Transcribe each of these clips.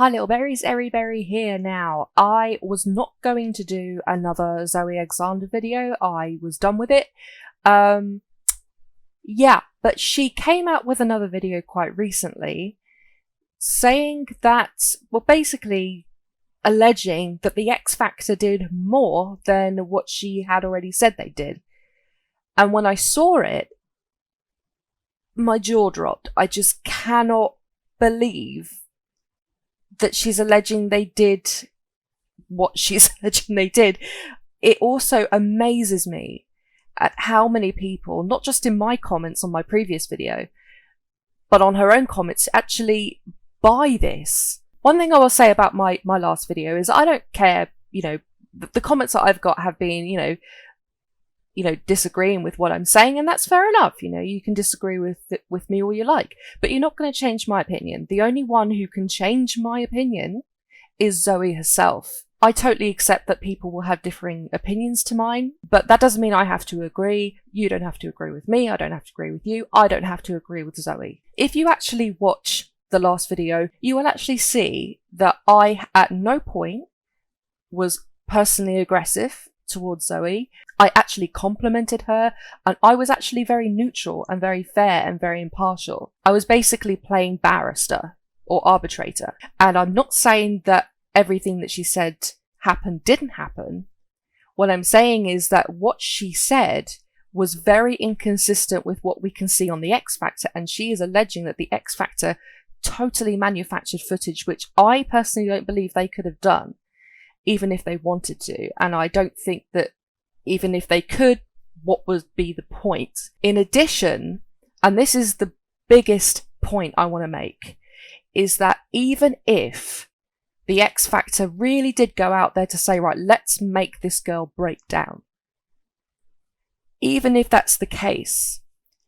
Hi little berries, Berry here now. I was not going to do another Zoe Alexander video. I was done with it. Yeah, but she came out with another video quite recently saying that, well, basically alleging that the X Factor did more than what she had already said they did. And when I saw it, my jaw dropped. I just cannot believe that she's alleging they did what she's alleging they did. It also amazes me at how many people, not just in my comments on my previous video, but on her own comments, actually buy this. One thing I will say about my last video is I don't care, the comments that I've got have been, disagreeing with what I'm saying, and that's fair enough. You can disagree with me all you like, but you're not going to change my opinion. The only one who can change my opinion is Zoe herself. I totally accept that people will have differing opinions to mine, but that doesn't mean I have to agree. You don't have to agree with me. I don't have to agree with you. I don't have to agree with Zoe. If you actually watch the last video, you will actually see that I at no point was personally aggressive towards Zoe. I actually complimented her, and I was actually very neutral and very fair and very impartial. I was basically playing barrister or arbitrator, and I'm not saying that everything that she said didn't happen. What I'm saying is that what she said was very inconsistent with what we can see on the X Factor, and she is alleging that the X Factor totally manufactured footage, which I personally don't believe they could have done, even if they wanted to. And I don't think that even if they could, what would be the point? In addition, and this is the biggest point I want to make, is that even if the X Factor really did go out there to say, right, let's make this girl break down, even if that's the case,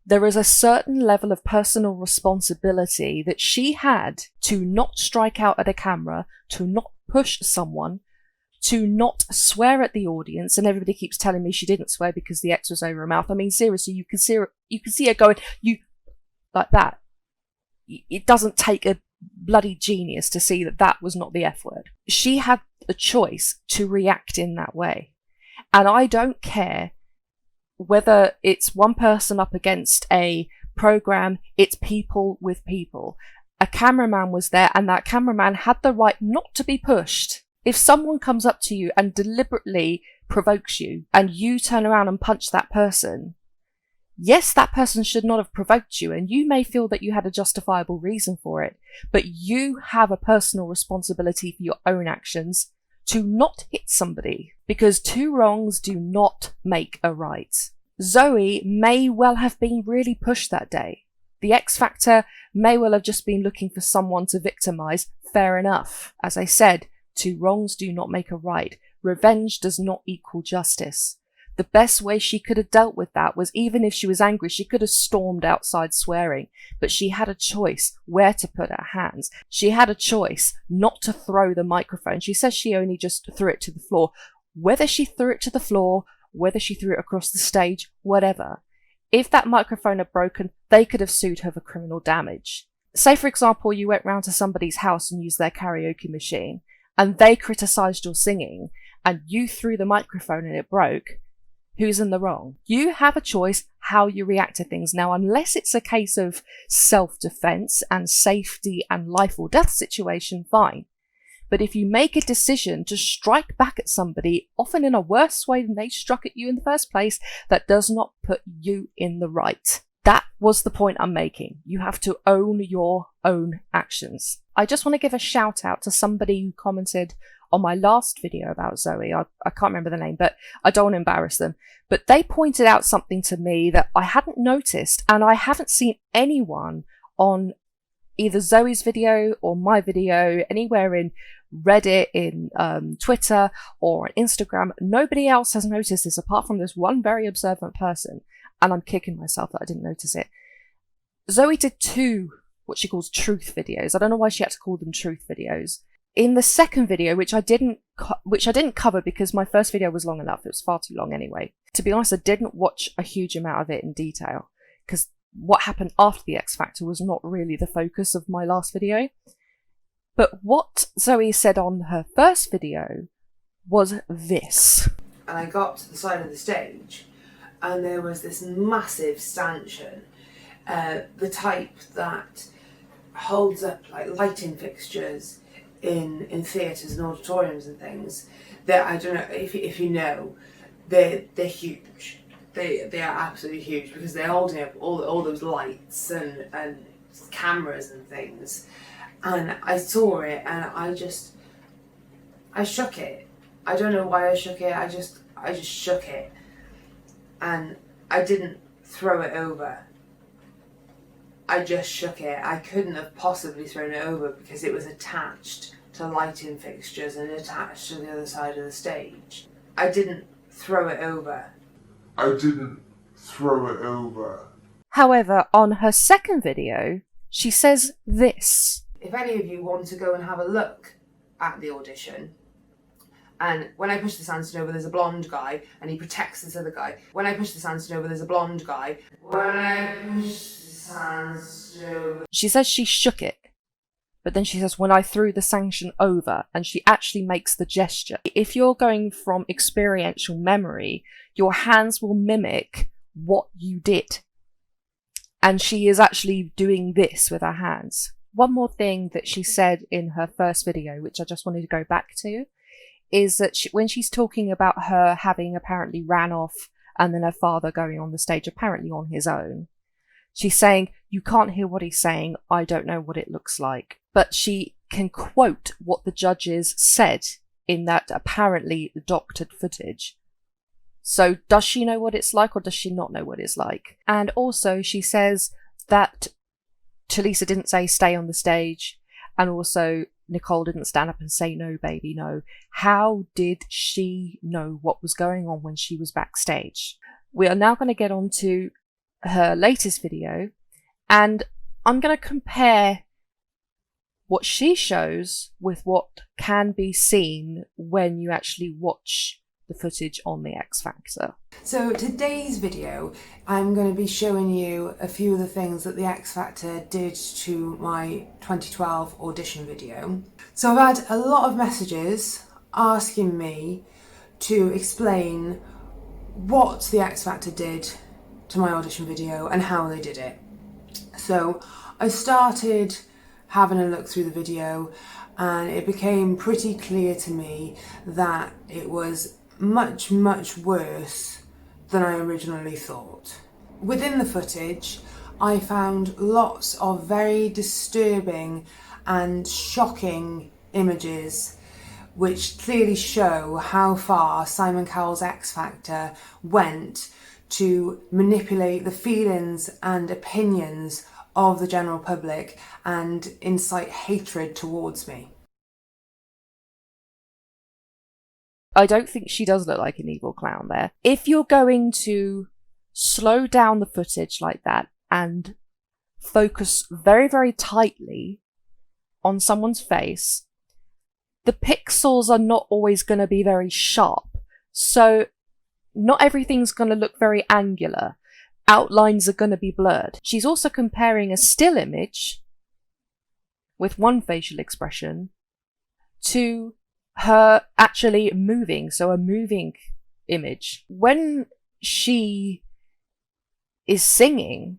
there is a certain level of personal responsibility that she had to not strike out at a camera, to not push someone, to not swear at the audience. And everybody keeps telling me she didn't swear because the X was over her mouth. I mean, seriously, you can see her going, like that. It doesn't take a bloody genius to see that that was not the F word. She had a choice to react in that way. And I don't care whether it's one person up against a program, it's people with people. A cameraman was there, and that cameraman had the right not to be pushed. If someone comes up to you and deliberately provokes you, and you turn around and punch that person, yes, that person should not have provoked you, and you may feel that you had a justifiable reason for it, but you have a personal responsibility for your own actions to not hit somebody, because two wrongs do not make a right. Zoe may well have been really pushed that day. The X Factor may well have just been looking for someone to victimize. Fair enough. As I said, two wrongs do not make a right. Revenge does not equal justice. The best way she could have dealt with that was, even if she was angry, she could have stormed outside swearing, but she had a choice where to put her hands. She had a choice not to throw the microphone. She says she only just threw it to the floor. Whether she threw it to the floor, whether she threw it across the stage, whatever. If that microphone had broken, they could have sued her for criminal damage. Say, for example, you went round to somebody's house and used their karaoke machine, and they criticised your singing, and you threw the microphone and it broke. Who's in the wrong? You have a choice how you react to things. Now, unless it's a case of self-defense and safety and life or death situation, fine. But if you make a decision to strike back at somebody, often in a worse way than they struck at you in the first place, that does not put you in the right. That was the point I'm making. You have to own your own actions. I just want to give a shout out to somebody who commented on my last video about Zoe. I can't remember the name, but I don't want to embarrass them. But they pointed out something to me that I hadn't noticed, and I haven't seen anyone on either Zoe's video or my video, anywhere in Reddit, in Twitter, or on Instagram. Nobody else has noticed this apart from this one very observant person, and I'm kicking myself that I didn't notice it. Zoe did two, what she calls truth videos. I don't know why she had to call them truth videos. In the second video, which I didn't cover because my first video was long enough, it was far too long anyway. To be honest, I didn't watch a huge amount of it in detail, because what happened after the X Factor was not really the focus of my last video. But what Zoe said on her first video was this. And I got to the side of the stage and there was this massive stanchion, the type that holds up like lighting fixtures in theatres and auditoriums and things. That, I don't know if you know, they're huge. They are absolutely huge because they're holding up all those lights and cameras and things. And I saw it and I shook it. I don't know why I shook it. I just shook it, and I didn't throw it over. I just shook it. I couldn't have possibly thrown it over because it was attached to lighting fixtures and attached to the other side of the stage. I didn't throw it over. However, on her second video, she says this. If any of you want to go and have a look at the audition, and when I push the sandstone over, there's a blonde guy, and he protects this other guy. When I push the sandstone over, there's a blonde guy. She says she shook it, but then she says, when I threw the sanction over, and she actually makes the gesture. If you're going from experiential memory, your hands will mimic what you did. And she is actually doing this with her hands. One more thing that she said in her first video, which I just wanted to go back to, is that when she's talking about her having apparently ran off and then her father going on the stage apparently on his own, she's saying, you can't hear what he's saying, I don't know what it looks like. But she can quote what the judges said in that apparently doctored footage. So does she know what it's like or does she not know what it's like? And also she says that Talisa didn't say stay on the stage, and also Nicole didn't stand up and say no baby no. How did she know what was going on when she was backstage? We are now going to get on to her latest video, and I'm going to compare what she shows with what can be seen when you actually watch the footage on the X Factor. So today's video, I'm going to be showing you a few of the things that the X Factor did to my 2012 audition video. So I've had a lot of messages asking me to explain what the X Factor did to my audition video and how they did it. So I started having a look through the video and it became pretty clear to me that it was much worse than I originally thought. Within the footage, I found lots of very disturbing and shocking images which clearly show how far Simon Cowell's X Factor went to manipulate the feelings and opinions of the general public and incite hatred towards me. I don't think she does look like an evil clown there. If you're going to slow down the footage like that and focus very tightly on someone's face, the pixels are not always going to be very sharp. So not everything's going to look very angular. Outlines are going to be blurred. She's also comparing a still image with one facial expression to her actually moving, so a moving image. When she is singing,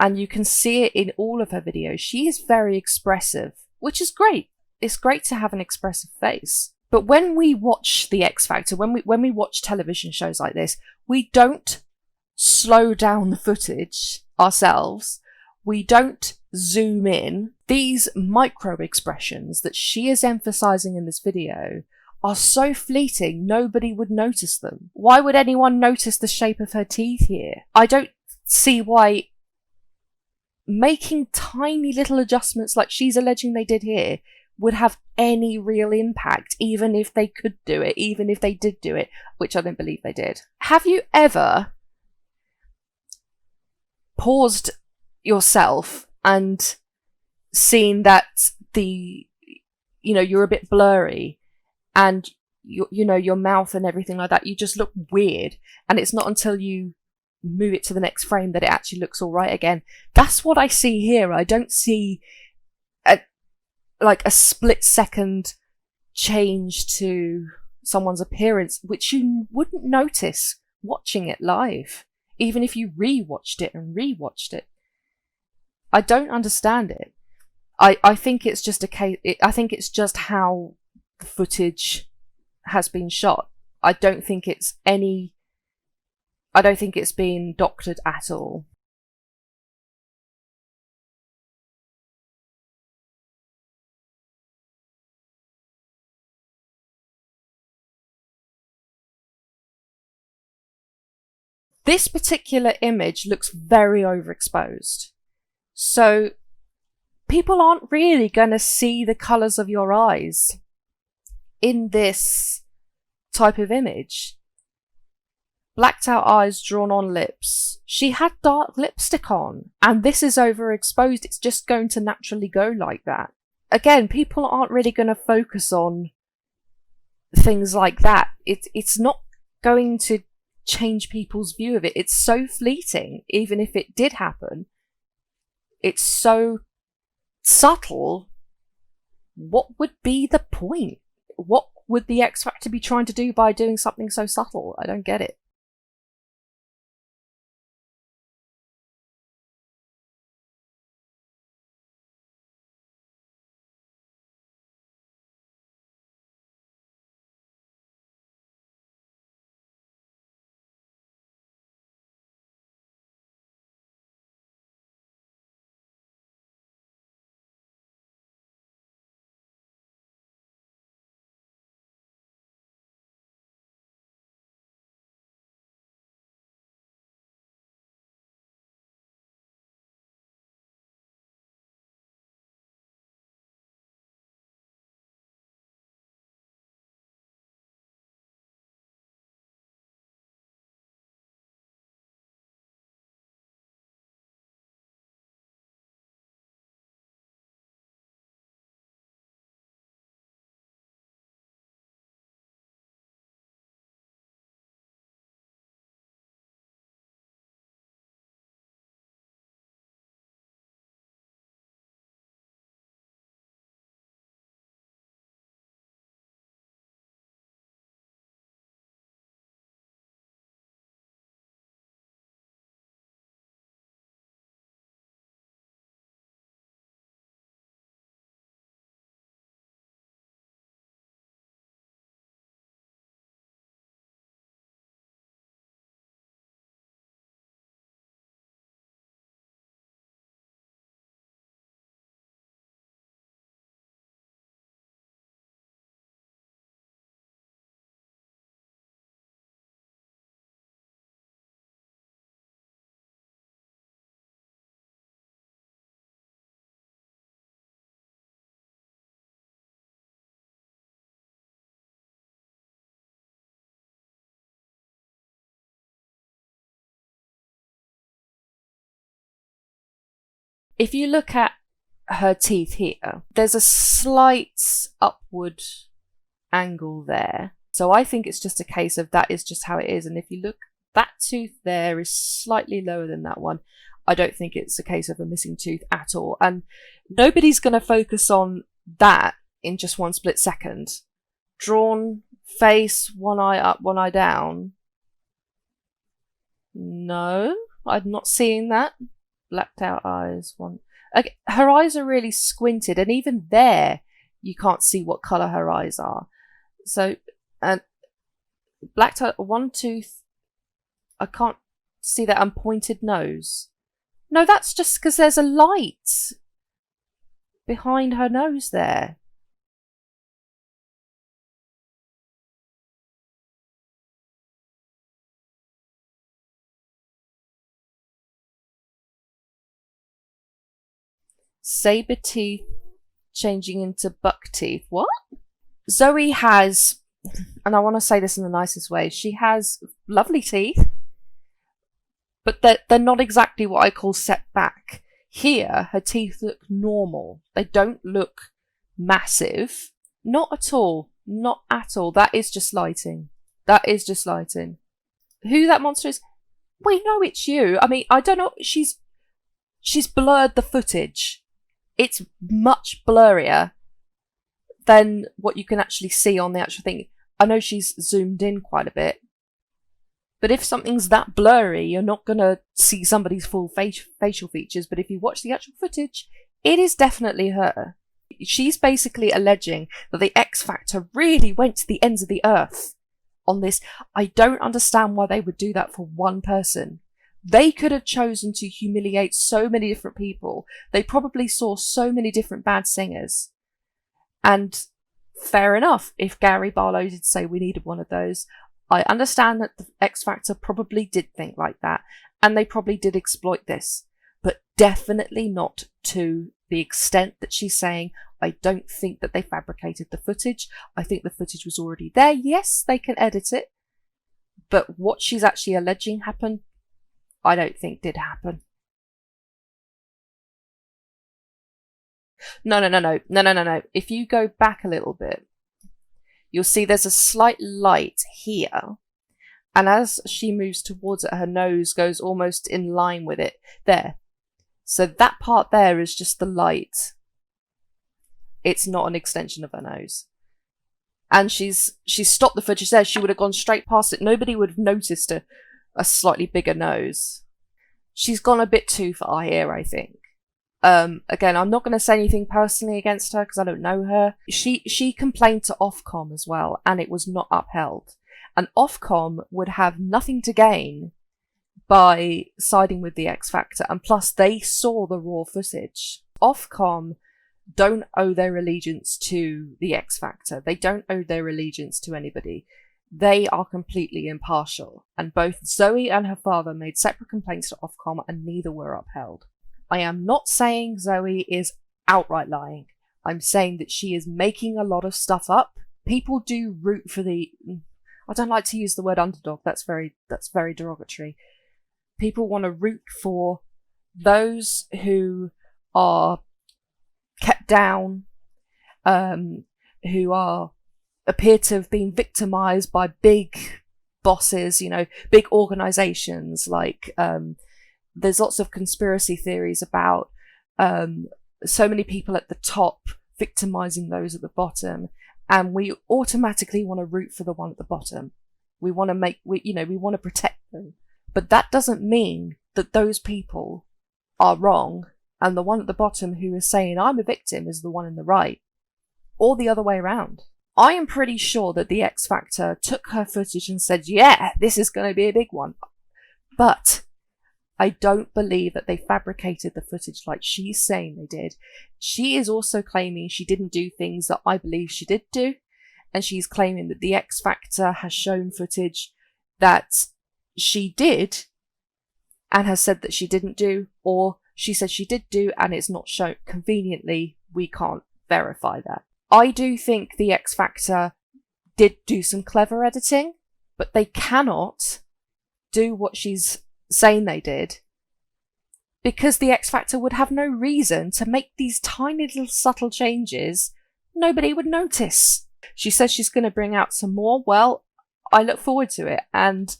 and you can see it in all of her videos, she is very expressive, which is great. It's great to have an expressive face. But when we watch the X Factor, when we watch television shows like this, we don't slow down the footage ourselves. We don't zoom in. These micro expressions that she is emphasizing in this video are so fleeting, nobody would notice them. Why would anyone notice the shape of her teeth here? I don't see why making tiny little adjustments like she's alleging they did here would have any real impact, even if they could do it, even if they did do it, which I don't believe they did. Have you ever paused yourself and seen that you're a bit blurry and your mouth and everything like that, you just look weird, and it's not until you move it to the next frame that it actually looks all right again? That's what I see here. I don't see like a split second change to someone's appearance, which you wouldn't notice watching it live, even if you rewatched it. I don't understand it. I think it's just a case. I think it's just how the footage has been shot. I don't think it's been doctored at all. This particular image looks very overexposed. So people aren't really going to see the colours of your eyes in this type of image. Blacked out eyes, drawn on lips. She had dark lipstick on, and this is overexposed. It's just going to naturally go like that. Again, people aren't really going to focus on things like that. It's not going to change people's view of it. It's so fleeting, even if it did happen. It's so subtle. What would be the point? What would the X Factor be trying to do by doing something so subtle? I don't get it. If you look at her teeth here, there's a slight upward angle there. So I think it's just a case of that is just how it is. And if you look, that tooth there is slightly lower than that one. I don't think it's a case of a missing tooth at all. And nobody's going to focus on that in just one split second. Drawn face, one eye up, one eye down. No, I'm not seeing that. Blacked out eyes, one. Okay, her eyes are really squinted, and even there, you can't see what colour her eyes are. So, and blacked out, one tooth, I can't see that, and pointed nose. No, that's just because there's a light behind her nose there. Saber teeth changing into buck teeth. What? Zoe has, and I want to say this in the nicest way, she has lovely teeth, but they're not exactly what I call set back. Here, her teeth look normal. They don't look massive. Not at all. Not at all. That is just lighting. That is just lighting. Who that monster is? We know it's you. I mean, I don't know. She's blurred the footage. It's much blurrier than what you can actually see on the actual thing. I know she's zoomed in quite a bit, but if something's that blurry, you're not going to see somebody's full facial features. But if you watch the actual footage, it is definitely her. She's basically alleging that the X Factor really went to the ends of the earth on this. I don't understand why they would do that for one person. They could have chosen to humiliate so many different people. They probably saw so many different bad singers. And fair enough, if Gary Barlow did say we needed one of those, I understand that the X Factor probably did think like that, and they probably did exploit this, but definitely not to the extent that she's saying. I don't think that they fabricated the footage. I think the footage was already there. Yes, they can edit it, but what she's actually alleging happened, I don't think did happen. No. If you go back a little bit, you'll see there's a slight light here. And as she moves towards it, her nose goes almost in line with it there. So that part there is just the light. It's not an extension of her nose. And she's stopped the footage there. She would have gone straight past it. Nobody would have noticed a slightly bigger nose. She's gone a bit too far here, I think. Again, I'm not going to say anything personally against her because I don't know her. She complained to Ofcom as well, and it was not upheld. And Ofcom would have nothing to gain by siding with the X Factor, and plus they saw the raw footage. Ofcom don't owe their allegiance to the X Factor. They don't owe their allegiance to anybody. They are completely impartial, and both Zoe and her father made separate complaints to Ofcom, and neither were upheld. I am not saying Zoe is outright lying. I'm saying that she is making a lot of stuff up. People do root for the... I don't like to use the word underdog. That's very derogatory. People want to root for those who are kept down, who appear to have been victimized by big bosses, big organizations like... There's lots of conspiracy theories about so many people at the top victimizing those at the bottom, and we automatically want to root for the one at the bottom. We want to we want to protect them, but that doesn't mean that those people are wrong and the one at the bottom who is saying I'm a victim is the one in the right, or the other way around. I am pretty sure that the X Factor took her footage and said, yeah, this is going to be a big one, but I don't believe that they fabricated the footage like she's saying they did. She is also claiming she didn't do things that I believe she did do. And she's claiming that the X Factor has shown footage that she did and has said that she didn't do, or she said she did do and it's not shown. Conveniently, we can't verify that. I do think the X Factor did do some clever editing, but they cannot do what she's saying they did, because the X Factor would have no reason to make these tiny little subtle changes nobody would notice. She says she's going to bring out some more. Well, I look forward to it, and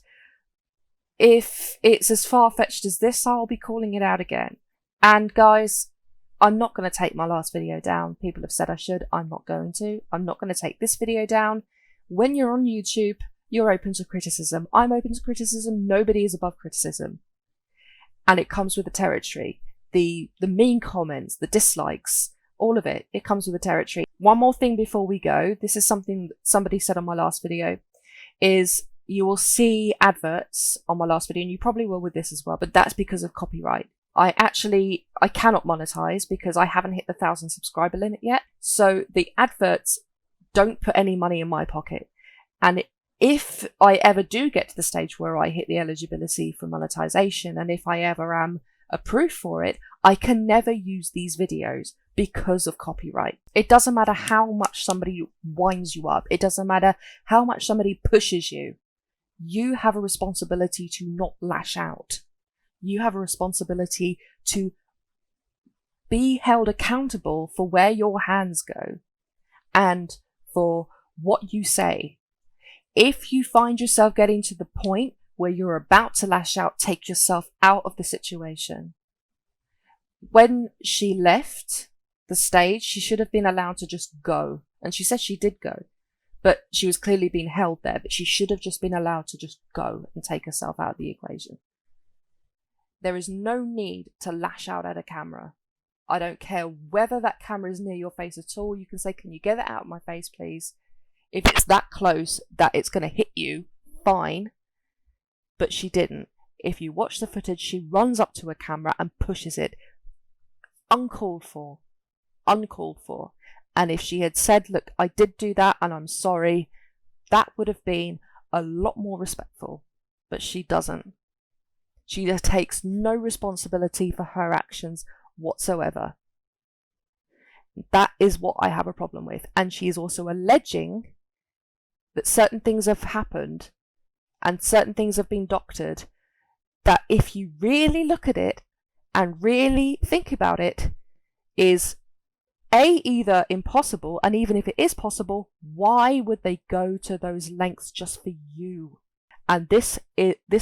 if it's as far-fetched as this, I'll be calling it out again. And guys, I'm not going to take my last video down. People have said I should. I'm not going to. I'm not going to take this video down. When you're on YouTube, you're open to criticism. I'm open to criticism. Nobody is above criticism. And it comes with the territory. The mean comments, the dislikes, all of it. It comes with the territory. One more thing before we go. This is something that somebody said on my last video. Is you will see adverts on my last video, and you probably will with this as well, but that's because of copyright. I cannot monetize because I haven't hit the 1,000 subscriber limit yet. So the adverts don't put any money in my pocket. And if I ever do get to the stage where I hit the eligibility for monetization, and if I ever am approved for it, I can never use these videos because of copyright. It doesn't matter how much somebody winds you up. It doesn't matter how much somebody pushes you. You have a responsibility to not lash out. You have a responsibility to be held accountable for where your hands go and for what you say. If you find yourself getting to the point where you're about to lash out, take yourself out of the situation. When she left the stage, she should have been allowed to just go And she said she did go, but she was clearly being held there, but she should have just been allowed to just go and take herself out of the equation. There is no need to lash out at a camera. I don't care whether that camera is near your face at all. You can say, can you get it out of my face, please? If it's that close that it's going to hit you, fine. But she didn't. If you watch the footage, she runs up to a camera and pushes it. Uncalled for. Uncalled for. And if she had said, look, I did do that and I'm sorry, that would have been a lot more respectful. But she doesn't. She just takes no responsibility for her actions whatsoever. That is what I have a problem with. And she is also alleging that certain things have happened and certain things have been doctored, that if you really look at it and really think about it, is either impossible, and even if it is possible, why would they go to those lengths just for you? And this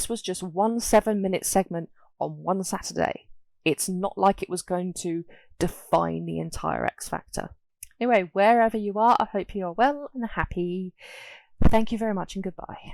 was just 1 7-minute segment on one Saturday. It's not like it was going to define the entire X Factor. Anyway, wherever you are, I hope you are well and happy. Thank you very much and goodbye.